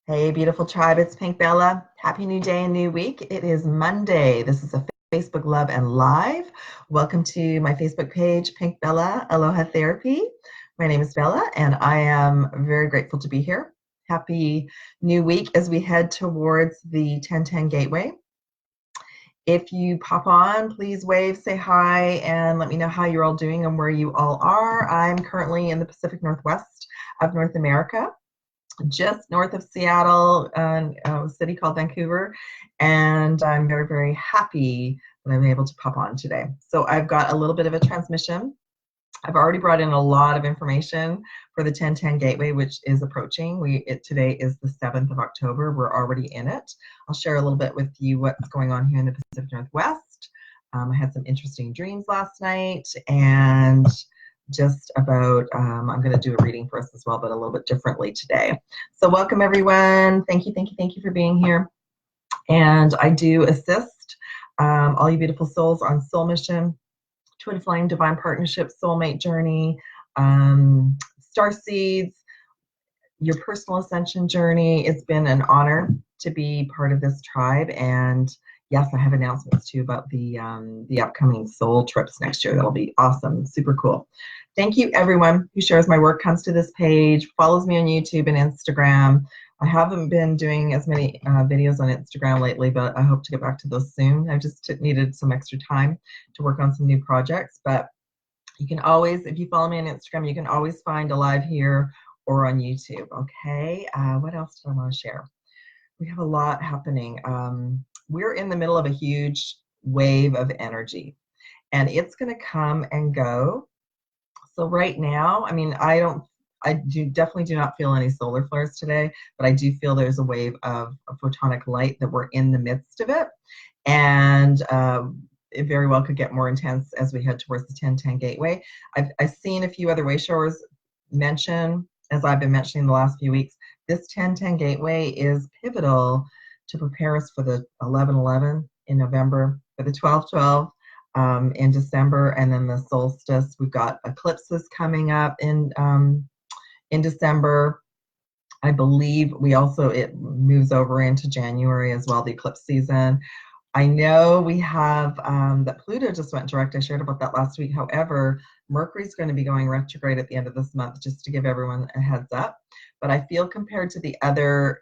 Hey, beautiful tribe, it's Pink Bella. Happy new day and new week. It is Monday. This is a Facebook Love and Live. Welcome to my Facebook page, Pink Bella Aloha Therapy. My name is Bella, and I am very grateful to be here. Happy new week as we head towards the 1010 Gateway. If you pop on, please wave, say hi, and let me know how you're all doing and where you all are. I'm currently in the Pacific Northwest of North America, just north of Seattle, a city called Vancouver, and I'm very, very happy that I'm able to pop on today. So I've got a little bit of a transmission. I've already brought in a lot of information for the 1010 Gateway, which is approaching. Today is the 7th of October. We're already in it. I'll share a little bit with you what's going on here in the Pacific Northwest. I had some interesting dreams last night, and just about, I'm going to do a reading for us as well, but a little bit differently today. So welcome everyone. Thank you for being here. And I do assist all you beautiful souls on soul mission, twin flame, divine partnership, soulmate journey, Starseeds, your personal ascension journey. It's been an honor to be part of this tribe, and yes, I have announcements too about the upcoming soul trips next year. That'll be awesome, super cool. Thank you everyone who shares my work, comes to this page, follows me on YouTube and Instagram. I haven't been doing as many videos on Instagram lately, but I hope to get back to those soon. I just needed some extra time to work on some new projects, but you can always, if you follow me on Instagram, you can always find a live here or on YouTube, okay? What else do I want to share? We have a lot happening. We're in the middle of a huge wave of energy, and it's going to come and go. So right now, I mean, definitely do not feel any solar flares today, but I do feel there's a wave of photonic light that we're in the midst of it. And it very well could get more intense as we head towards the 1010 Gateway. I've seen a few other way showers mention, as I've been mentioning the last few weeks, this 1010 Gateway is pivotal to prepare us for the 11/11 in November, for the 12/12 in December, and then the solstice. We've got eclipses coming up in December. I believe it moves over into January as well, the eclipse season. I know we have that Pluto just went direct. I shared about that last week. However, Mercury's going to be going retrograde at the end of this month, just to give everyone a heads up. But I feel compared to the other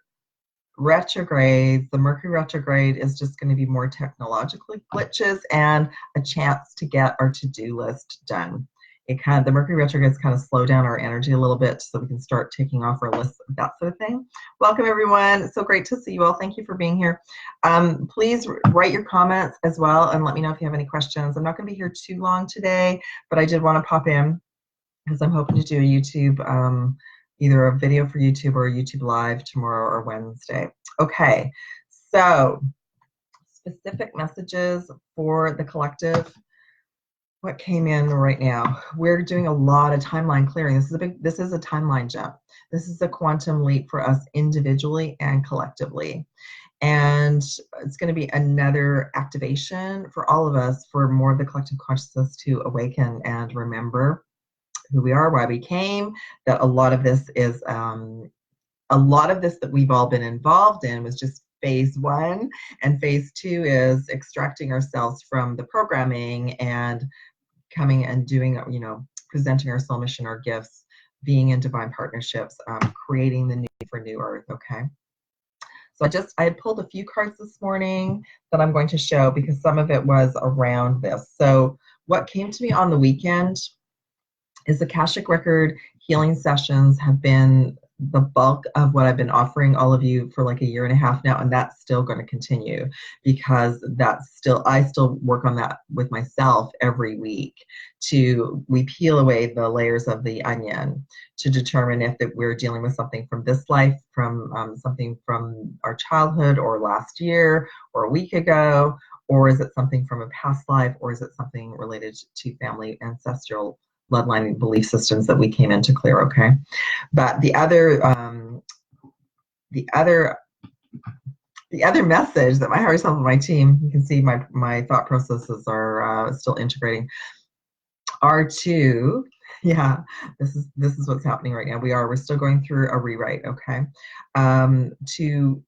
retrogrades, the Mercury retrograde is just going to be more technologically glitches and a chance to get our to-do list done. The Mercury retrogrades kind of slow down our energy a little bit so we can start taking off our list, that sort of thing. Welcome everyone. It's so great to see you all. Thank you for being here. Please write your comments as well and let me know if you have any questions. I'm not going to be here too long today, but I did want to pop in because I'm hoping to do a YouTube, either a video for YouTube or a YouTube live tomorrow or Wednesday. Okay, so specific messages for the collective. What came in right now? We're doing a lot of timeline clearing. This is a timeline jump. This is a quantum leap for us individually and collectively. And it's going to be another activation for all of us, for more of the collective consciousness to awaken and remember who we are, why we came, that a lot of this that we've all been involved in was just phase 1, and phase 2 is extracting ourselves from the programming and coming and doing, presenting our soul mission, our gifts, being in divine partnerships, creating the new for new earth, okay? So I had pulled a few cards this morning that I'm going to show because some of it was around this. So what came to me on the weekend is the Akashic record healing sessions have been the bulk of what I've been offering all of you for like a year and a half now, and that's still going to continue because I still work on that with myself every week. We peel away the layers of the onion to determine if we're dealing with something from this life, from something from our childhood or last year or a week ago, or is it something from a past life, or is it something related to family, ancestral bloodline belief systems that we came in to clear, okay? But the other message that my higher self and my team, you can see my thought processes are still integrating, are to Yeah, this is what's happening right now. We're still going through a rewrite, okay? To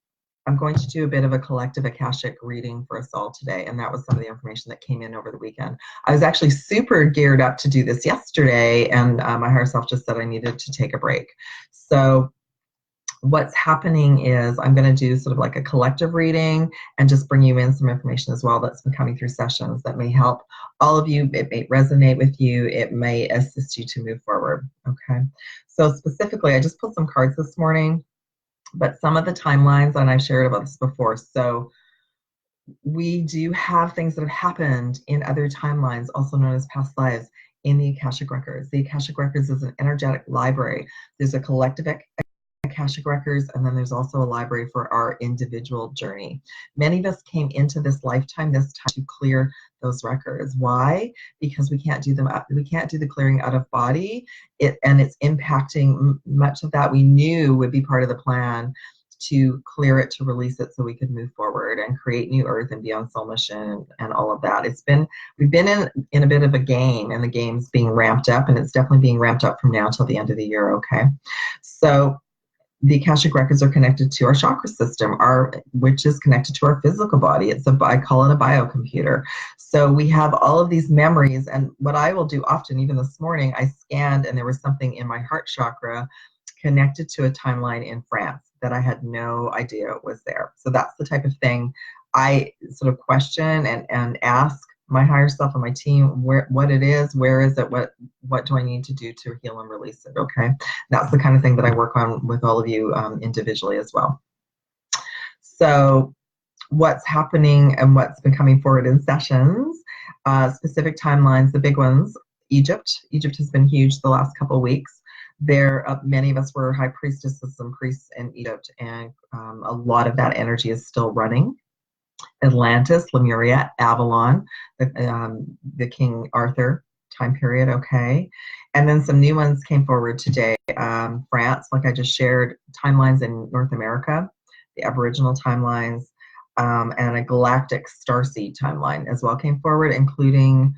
I'm going to do a bit of a collective Akashic reading for us all today, and that was some of the information that came in over the weekend. I was actually super geared up to do this yesterday, and my higher self just said I needed to take a break. So what's happening is I'm going to do sort of like a collective reading and just bring you in some information as well that's been coming through sessions that may help all of you. It may resonate with you. It may assist you to move forward. Okay. So specifically, I just pulled some cards this morning, but some of the timelines, and I've shared about this before. So we do have things that have happened in other timelines, also known as past lives, in the Akashic Records. The Akashic Records is an energetic library. There's a collective Akashic Records, and then there's also a library for our individual journey. Many of us came into this lifetime, this time, to clear those records. Why? Because we can't do them. We can't do the clearing out of body. And it's impacting much of that we knew would be part of the plan to clear it, to release it, so we could move forward and create new earth and be on soul mission and all of that. We've been in a bit of a game, and the game's being ramped up, and it's definitely being ramped up from now till the end of the year. Okay, so the Akashic Records are connected to our chakra system, which is connected to our physical body. I call it a biocomputer. So we have all of these memories, and what I will do often, even this morning, I scanned, and there was something in my heart chakra connected to a timeline in France that I had no idea was there. So that's the type of thing I sort of question and ask my higher self and my team what it is, where is it, what do I need to do to heal and release it. Okay, that's the kind of thing that I work on with all of you individually as well. So what's happening and what's been coming forward in sessions, specific timelines, the big ones. Egypt has been huge the last couple of weeks. Many of us were high priestesses and priests in Egypt, and a lot of that energy is still running. Atlantis, Lemuria, Avalon, the King Arthur time period, okay? And then some new ones came forward today. France, like I just shared, timelines in North America, the Aboriginal timelines, and a Galactic Starseed timeline as well came forward, including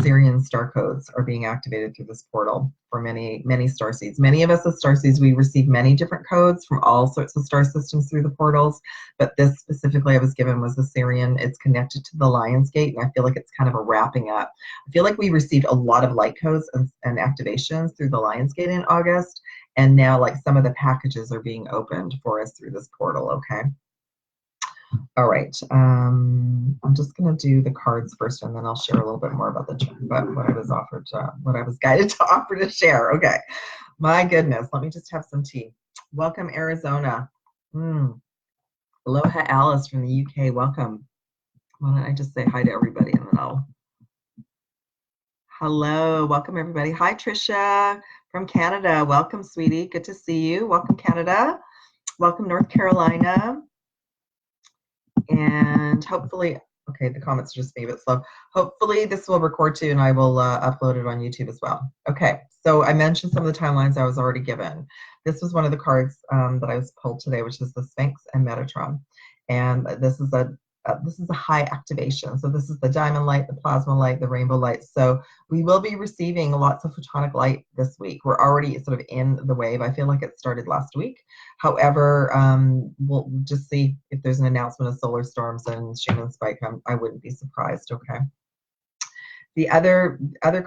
Syrian star codes are being activated through this portal for many starseeds. Many of us as starseeds, we receive many different codes from all sorts of star systems through the portals, but this specifically I was given was the Syrian. It's connected to the Lion's Gate, and I feel like it's kind of a wrapping up. I feel like we received a lot of light codes and activations through the Lion's Gate in August, and now like some of the packages are being opened for us through this portal, okay? All right, I'm just going to do the cards first, and then I'll share a little bit more about what I was offered, what I was guided to offer to share. Okay, my goodness, let me just have some tea. Welcome, Arizona. Aloha, Alice from the UK. Welcome. Why don't I just say hi to everybody, and then hello, welcome everybody. Hi, Trisha from Canada. Welcome, sweetie. Good to see you. Welcome, Canada. Welcome, North Carolina. And hopefully, okay, the comments are just me a bit slow. Hopefully this will record too, and I will upload it on YouTube as well. Okay, so I mentioned some of the timelines I was already given. This was one of the cards that I was pulled today, which is the Sphinx and Metatron. And this is a high activation. So this is the diamond light, the plasma light, the rainbow light. So we will be receiving lots of photonic light this week. We're already sort of in the wave. I feel like it started last week. However, we'll just see if there's an announcement of solar storms and Shannon Spike. I wouldn't be surprised, okay? The other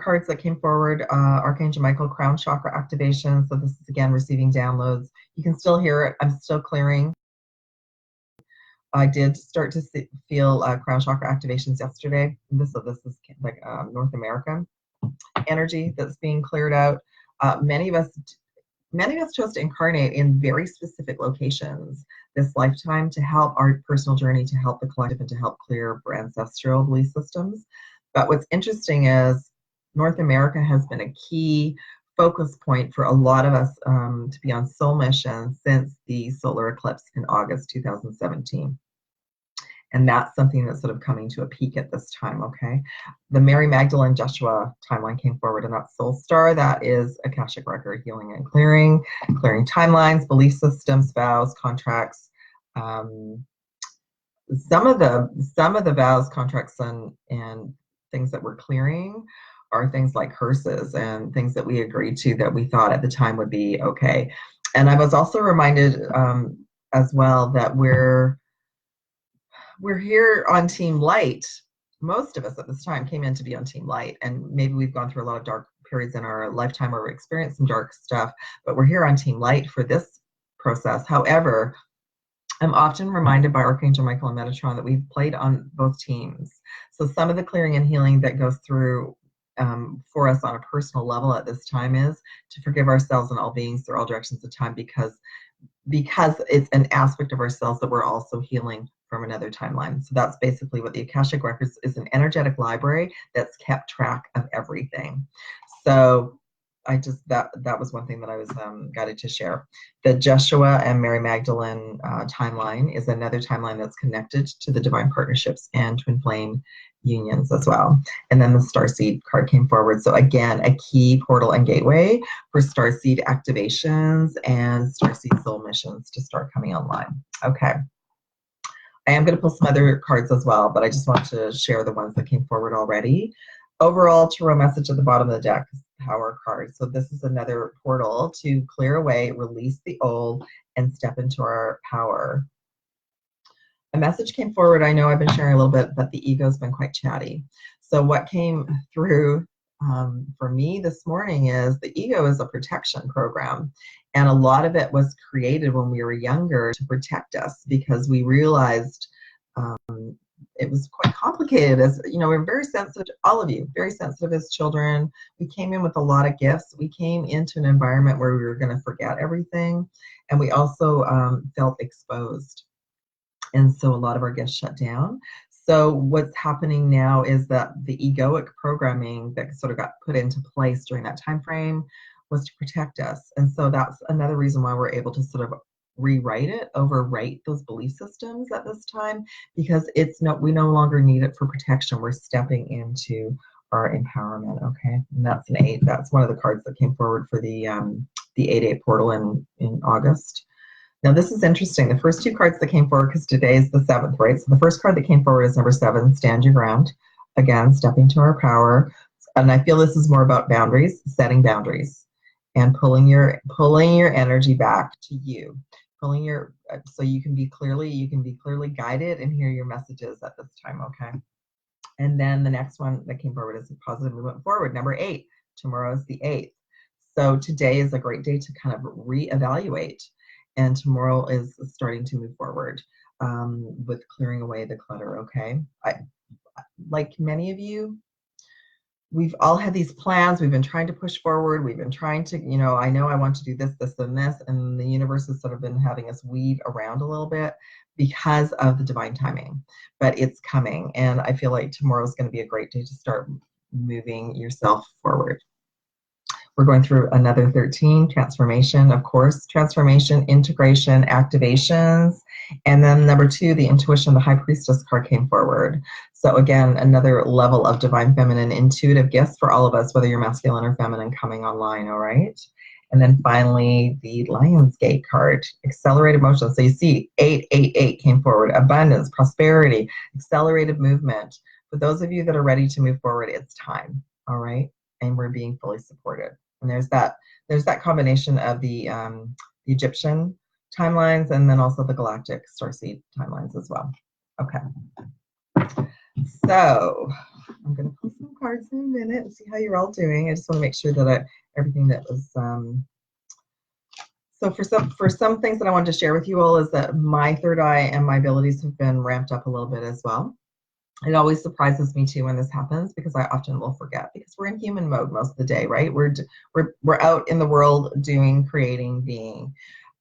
cards that came forward, Archangel Michael, Crown Chakra activation. So this is, again, receiving downloads. You can still hear it. I'm still clearing. I did start to feel crown chakra activations yesterday. This is like North American energy that's being cleared out. Many of us chose to incarnate in very specific locations this lifetime to help our personal journey, to help the collective, and to help clear for ancestral belief systems. But what's interesting is North America has been a key focus point for a lot of us to be on soul mission since the solar eclipse in August 2017. And that's something that's sort of coming to a peak at this time, okay? The Mary Magdalene Joshua timeline came forward, and that's Soul Star. That is Akashic Record healing and clearing timelines, belief systems, vows, contracts. Some of the vows, contracts, and things that we're clearing are things like curses and things that we agreed to that we thought at the time would be okay. And I was also reminded as well that we're here on Team Light. Most of us at this time came in to be on Team Light, and maybe we've gone through a lot of dark periods in our lifetime where we experienced some dark stuff, but we're here on Team Light for this process. However, I'm often reminded by Archangel Michael and Metatron that we've played on both teams. So some of the clearing and healing that goes through for us on a personal level at this time is to forgive ourselves and all beings through all directions of time, because it's an aspect of ourselves that we're also healing from another timeline. So that's basically what the Akashic Records is, an energetic library that's kept track of everything. So I just, that was one thing that I was guided to share. The Joshua and Mary Magdalene timeline is another timeline that's connected to the divine partnerships and twin flame unions as well. And then the Starseed card came forward. So again, a key portal and gateway for Starseed activations and Starseed soul missions to start coming online. Okay. I am going to pull some other cards as well, but I just want to share the ones that came forward already. Overall, tarot message at the bottom of the deck is Power card. So this is another portal to clear away, release the old, and step into our power. A message came forward. I know I've been sharing a little bit, but the ego's been quite chatty. So what came through for me this morning is the ego is a protection program. And a lot of it was created when we were younger to protect us, because we realized it was quite complicated. As you know, we're very sensitive, all of you, very sensitive as children. We came in with a lot of gifts. We came into an environment where we were going to forget everything. And we also felt exposed. And so a lot of our gifts shut down. So what's happening now is that the egoic programming that sort of got put into place during that time frame was to protect us. And so that's another reason why we're able to sort of overwrite those belief systems at this time, because we no longer need it for protection. We're stepping into our empowerment. Okay, and that's an 8. That's one of the cards that came forward for the 8/8 portal in August. Now this is interesting. The first 2 cards that came forward, because today is the 7th, right? So the first card that came forward is number 7, stand your ground. Again, stepping to our power. And I feel this is more about boundaries, setting boundaries, and pulling your energy back to you. So you can be clearly guided and hear your messages at this time, okay? And then the next one that came forward is a positive movement forward, number 8. Tomorrow is the 8th. So today is a great day to kind of reevaluate. And tomorrow is starting to move forward with clearing away the clutter, okay? Like many of you, we've all had these plans. We've been trying to push forward. We've been trying to, I know I want to do this, this, and this. And the universe has sort of been having us weave around a little bit because of the divine timing. But it's coming. And I feel like tomorrow is going to be a great day to start moving yourself forward. We're going through another 13, transformation, of course, transformation, integration, activations. And then number 2, the intuition, the high priestess card came forward. So again, another level of divine feminine intuitive gifts for all of us, whether you're masculine or feminine, coming online, all right? And then finally, the Lion's Gate card, accelerated motion. So you see 888 came forward, abundance, prosperity, accelerated movement. For those of you that are ready to move forward, it's time, all right? And we're being fully supported. And there's that combination of the Egyptian timelines and then also the Galactic Starseed timelines as well. Okay. So I'm going to pull some cards in a minute and see how you're all doing. I just want to make sure that everything that was so for some things that I wanted to share with you all is that my third eye and my abilities have been ramped up a little bit as well. It always surprises me too when this happens, because I often will forget, because we're in human mode most of the day, right? We're out in the world doing, creating, being.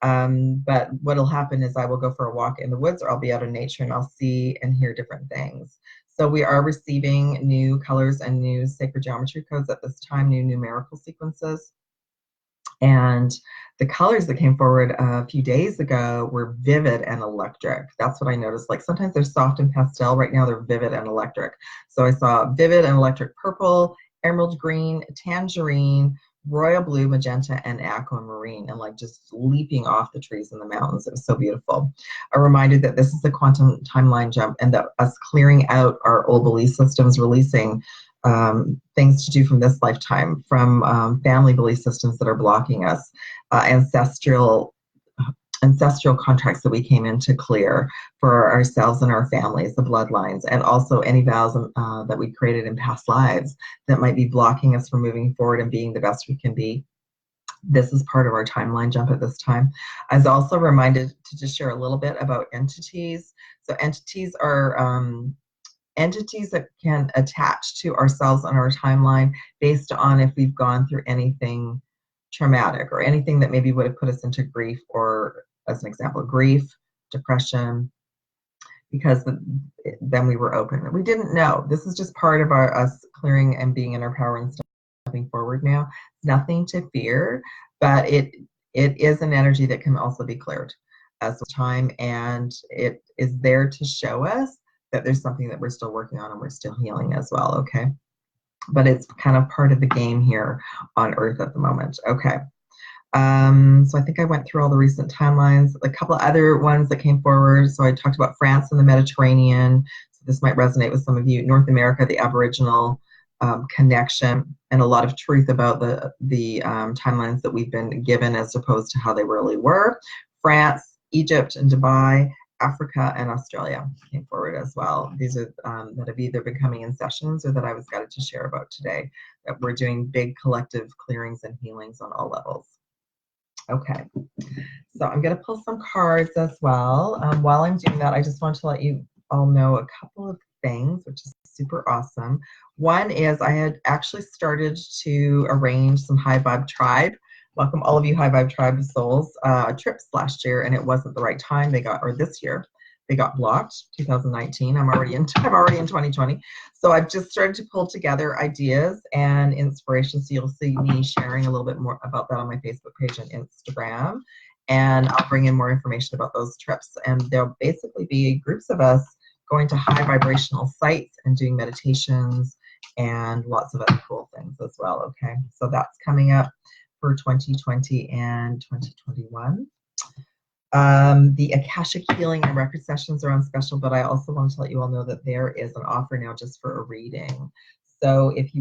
But what'll happen is I will go for a walk in the woods, or I'll be out in nature and I'll see and hear different things. So we are receiving new colors and new sacred geometry codes at this time, new numerical sequences. And the colors that came forward a few days ago were vivid and electric. That's what I noticed. Like sometimes they're soft and pastel. Right now they're vivid and electric. So I saw vivid and electric purple, emerald green, tangerine, royal blue, magenta, and aquamarine, and like just leaping off the trees in the mountains. It was so beautiful. A reminder that this is a quantum timeline jump, and that us clearing out our old belief systems, releasing things to do from this lifetime, from family belief systems that are blocking us, ancestral contracts that we came in to clear for ourselves and our families, the bloodlines, and also any vows that we created in past lives that might be blocking us from moving forward and being the best we can be. This is part of our timeline jump at this time. I was also reminded to just share a little bit about entities. So entities are entities that can attach to ourselves on our timeline based on if we've gone through anything traumatic or anything that maybe would have put us into grief, or as an example, grief, depression, because then we were open. We didn't know. This is just part of us clearing and being in our power and stepping forward now. Nothing to fear, but it is an energy that can also be cleared as time, and it is there to show us that there's something that we're still working on and we're still healing as well, okay? But it's kind of part of the game here on Earth at the moment, okay? So I think I went through all the recent timelines. A couple of other ones that came forward. So I talked about France and the Mediterranean. So this might resonate with some of you. North America, the Aboriginal connection, and a lot of truth about the timelines that we've been given as opposed to how they really were. France, Egypt, and Dubai, Africa, and Australia came forward as well. These are that have either been coming in sessions or that I was guided to share about today, that we're doing big collective clearings and healings on all levels. Okay, so I'm going to pull some cards as well. While I'm doing that, I just want to let you all know a couple of things, which is super awesome. One is I had actually started to arrange some High Vibe Tribe. Welcome all of you High Vibe Tribe souls trips last year, and it wasn't the right time. This year, they got blocked. 2019. I'm already in 2020. So I've just started to pull together ideas and inspiration. So you'll see me sharing a little bit more about that on my Facebook page and Instagram. And I'll bring in more information about those trips. And there'll basically be groups of us going to high vibrational sites and doing meditations and lots of other cool things as well. Okay, so that's coming up for 2020 and 2021. The Akashic healing and record sessions are on special, but I also want to let you all know that there is an offer now just for a reading. So if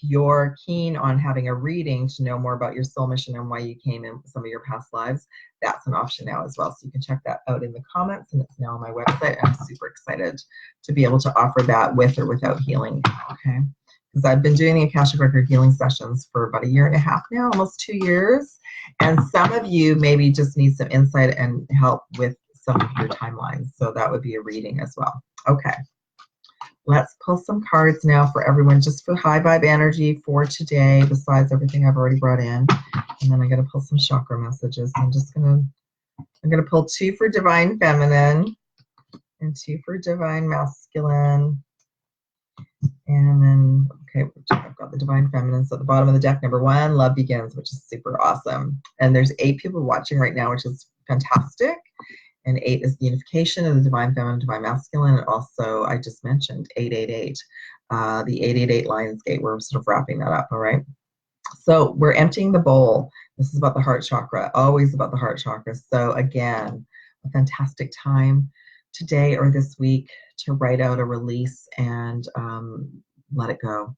you're keen on having a reading to know more about your soul mission and why you came in some of your past lives, that's an option now as well. So you can check that out in the comments, and it's now on my website. I'm super excited to be able to offer that with or without healing, okay? Because I've been doing the Akashic record healing sessions for about 1.5 years now, almost 2 years. And some of you maybe just need some insight and help with some of your timelines. So that would be a reading as well. Okay. Let's pull some cards now for everyone, just for high vibe energy for today, besides everything I've already brought in. And then I'm going to pull some chakra messages. I'm going to pull 2 for divine feminine and 2 for divine masculine. And then, okay, I've got the divine feminine. So at the bottom of the deck, number 1, love begins, which is super awesome. And there's 8 people watching right now, which is fantastic. And 8 is the unification of the divine feminine, divine masculine. And also, I just mentioned 888, the 888 Lions Gate. We're sort of wrapping that up, all right? So we're emptying the bowl. This is about the heart chakra, always about the heart chakra. So again, a fantastic time today or this week to write out a release and let it go.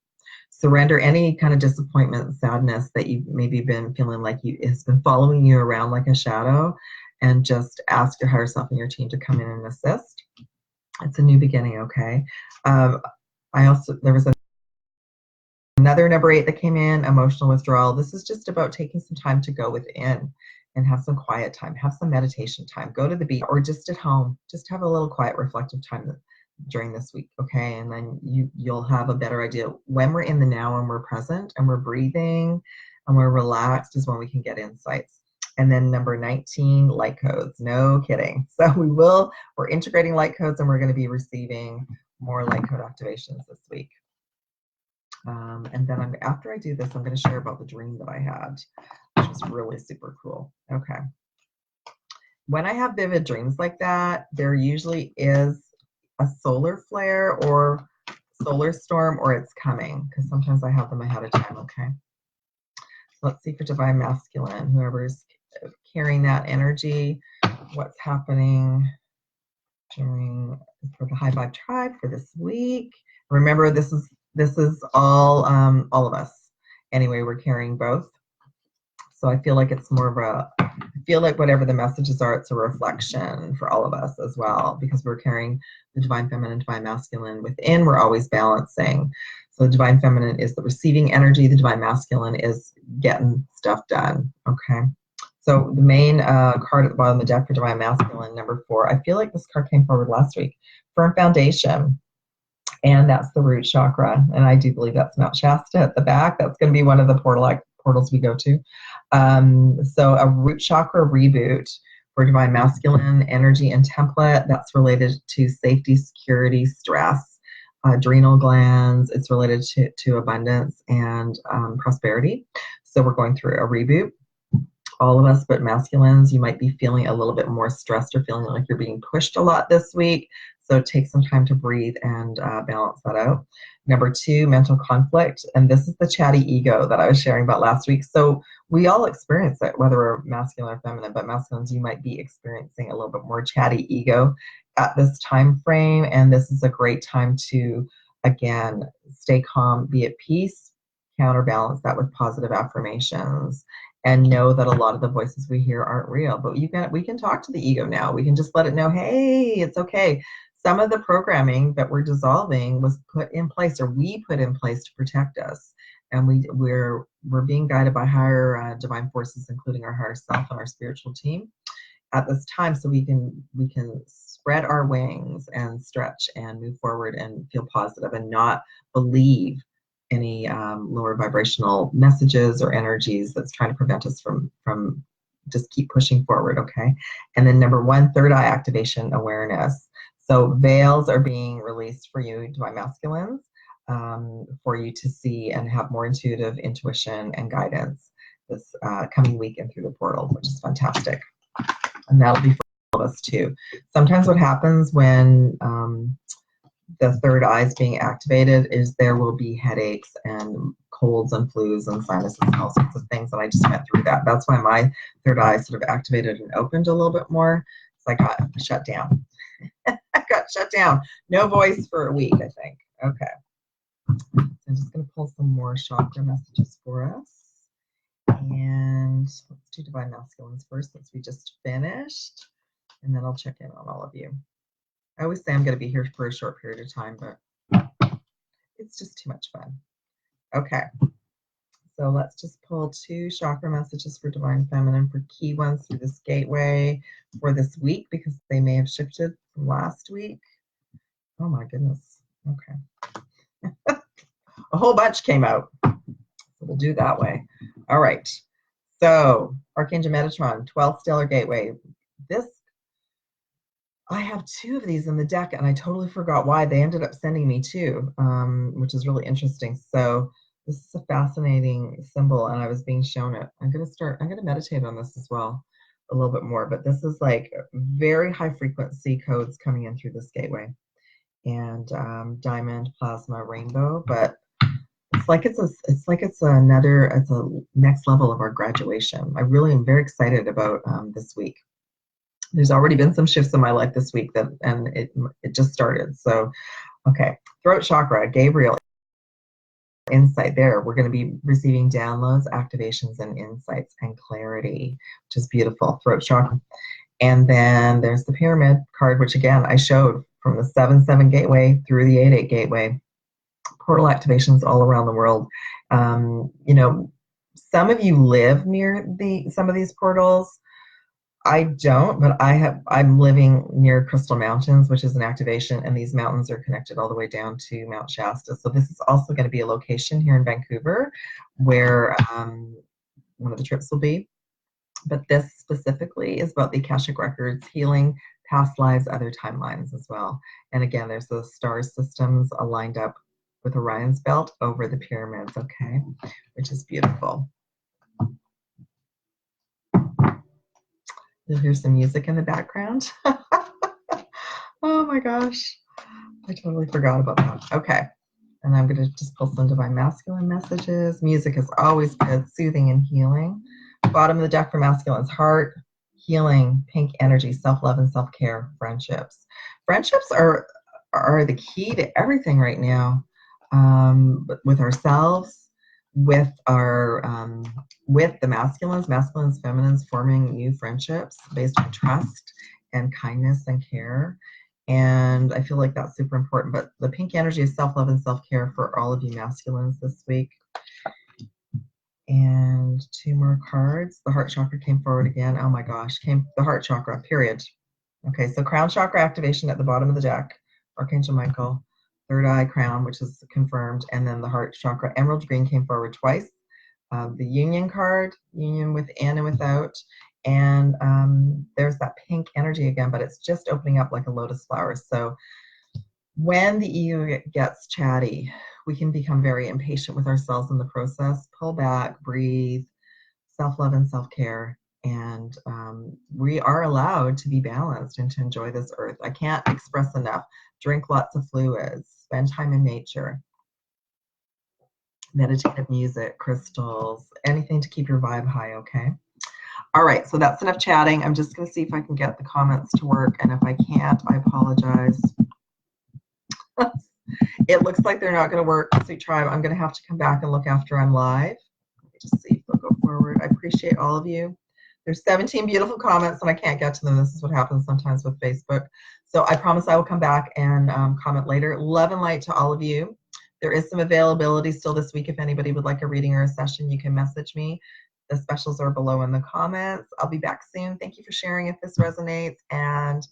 Surrender any kind of disappointment, sadness that you've maybe been feeling like has been following you around like a shadow, and just ask your higher self and your team to come in and assist. It's a new beginning, okay? There was another number 8 that came in, emotional withdrawal. This is just about taking some time to go within and have some quiet time, have some meditation time, go to the beach or just at home, just have a little quiet reflective time during this week, okay? And then you'll have a better idea. When we're in the now and we're present and we're breathing and we're relaxed is when we can get insights. And then number 19, light codes. No kidding. So we're integrating light codes, and we're going to be receiving more light code activations this week. And then after I do this, I'm going to share about the dream that I had, which was really super cool. Okay. When I have vivid dreams like that, there usually is a solar flare or solar storm, or it's coming, because sometimes I have them ahead of time, okay? So let's see for divine masculine, whoever's carrying that energy, what's happening for the high vibe tribe for this week. Remember, this is this is all of us. Anyway, we're carrying both. So I feel like it's more of I feel like whatever the messages are, it's a reflection for all of us as well, because we're carrying the divine feminine, divine masculine within. We're always balancing. So the divine feminine is the receiving energy. The divine masculine is getting stuff done. Okay. So the main card at the bottom of the deck for divine masculine, number 4. I feel like this card came forward last week. Firm foundation. And that's the root chakra. And I do believe that's Mount Shasta at the back. That's going to be one of the portals we go to. So a root chakra reboot for divine masculine energy and template. That's related to safety, security, stress, adrenal glands. It's related to abundance and prosperity. So we're going through a reboot. All of us, but masculines, you might be feeling a little bit more stressed or feeling like you're being pushed a lot this week. So take some time to breathe and balance that out. Number 2, mental conflict. And this is the chatty ego that I was sharing about last week. So we all experience it, whether we're masculine or feminine, but masculines, you might be experiencing a little bit more chatty ego at this time frame. And this is a great time to, again, stay calm, be at peace, counterbalance that with positive affirmations, and know that a lot of the voices we hear aren't real. But we can talk to the ego now. We can just let it know, hey, it's okay. Some of the programming that we're dissolving was put in place, or we put in place to protect us. And we're being guided by higher divine forces, including our higher self and our spiritual team at this time, so we can spread our wings and stretch and move forward and feel positive and not believe any lower vibrational messages or energies that's trying to prevent us from just keep pushing forward. Okay. And then number 1, third eye activation awareness. So veils are being released for you, divine masculines, for you to see and have more intuitive intuition and guidance this coming week and through the portal, which is fantastic. And that'll be for all of us too. Sometimes what happens when the third eye is being activated is there will be headaches and colds and flus and sinuses and all sorts of things. And I just went through that. That's why my third eye sort of activated and opened a little bit more. So I got shut down. I got shut down. No voice for a week, I think. Okay. So I'm just going to pull some more chakra messages for us. And let's do divine masculines first, since we just finished. And then I'll check in on all of you. I always say I'm going to be here for a short period of time, but it's just too much fun. Okay. So let's just pull 2 chakra messages for divine feminine for key ones through this gateway for this week, because they may have shifted from last week. Oh my goodness. Okay. A whole bunch came out. So we'll do that way. All right. So Archangel Metatron, 12th stellar gateway. I have 2 of these in the deck, and I totally forgot why. They ended up sending me 2, which is really interesting. So this is a fascinating symbol, and I was being shown it. I'm going to meditate on this as well a little bit more, but this is like very high frequency codes coming in through this gateway. And diamond, plasma, rainbow, but it's like it's a next level of our graduation. I really am very excited about this week. There's already been some shifts in my life this week and it just started. So, okay, throat chakra, Gabriel, insight there. We're going to be receiving downloads, activations, and insights and clarity, which is beautiful. Throat chakra. And then there's the pyramid card, which again, I showed from the 7-7 gateway through the 8-8 gateway. Portal activations all around the world. You know, some of you live near some of these portals. I don't, but I'm living near Crystal Mountains, which is an activation, and these mountains are connected all the way down to Mount Shasta. So this is also going to be a location here in Vancouver where one of the trips will be. But this specifically is about the Akashic records, healing, past lives, other timelines as well. And again, there's those star systems aligned up with Orion's belt over the pyramids, okay, which is beautiful. You'll hear some music in the background. Oh my gosh, I totally forgot about that. Okay, and I'm going to just pull some divine masculine messages. Music is always good, soothing and healing. Bottom of the deck for masculines, heart, healing, pink energy, self-love and self-care, friendships. Friendships are the key to everything right now. but with ourselves, with our with the masculines, feminines, forming new friendships based on trust and kindness and care. And I feel like that's super important. But the pink energy is self-love and self-care for all of you masculines this week. And 2 more cards. The heart chakra came forward again. Oh my gosh, came the heart chakra, period. Okay, so crown chakra activation at the bottom of the deck. Archangel Michael, third eye crown, which is confirmed. And then the heart chakra, emerald green came forward twice. The union card, union within and without. And there's that pink energy again, but it's just opening up like a lotus flower. So when the ego gets chatty, we can become very impatient with ourselves in the process. Pull back, breathe, self-love and self-care. And we are allowed to be balanced and to enjoy this earth. I can't express enough. Drink lots of fluids, spend time in nature, meditative music, crystals, anything to keep your vibe high, okay? All right, so that's enough chatting. I'm just going to see if I can get the comments to work, and if I can't, I apologize. It looks like they're not going to work, Sweet Tribe. I'm going to have to come back and look after I'm live. Let me just see if they'll go forward. I appreciate all of you. There's 17 beautiful comments, and I can't get to them. This is what happens sometimes with Facebook. So I promise I will come back and comment later. Love and light to all of you. There is some availability still this week. If anybody would like a reading or a session, you can message me. The specials are below in the comments. I'll be back soon. Thank you for sharing if this resonates. And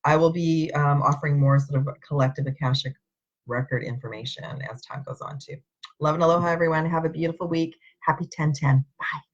I will be offering more sort of collective Akashic record information as time goes on too. Love and aloha, everyone. Have a beautiful week. Happy 10/10. Bye.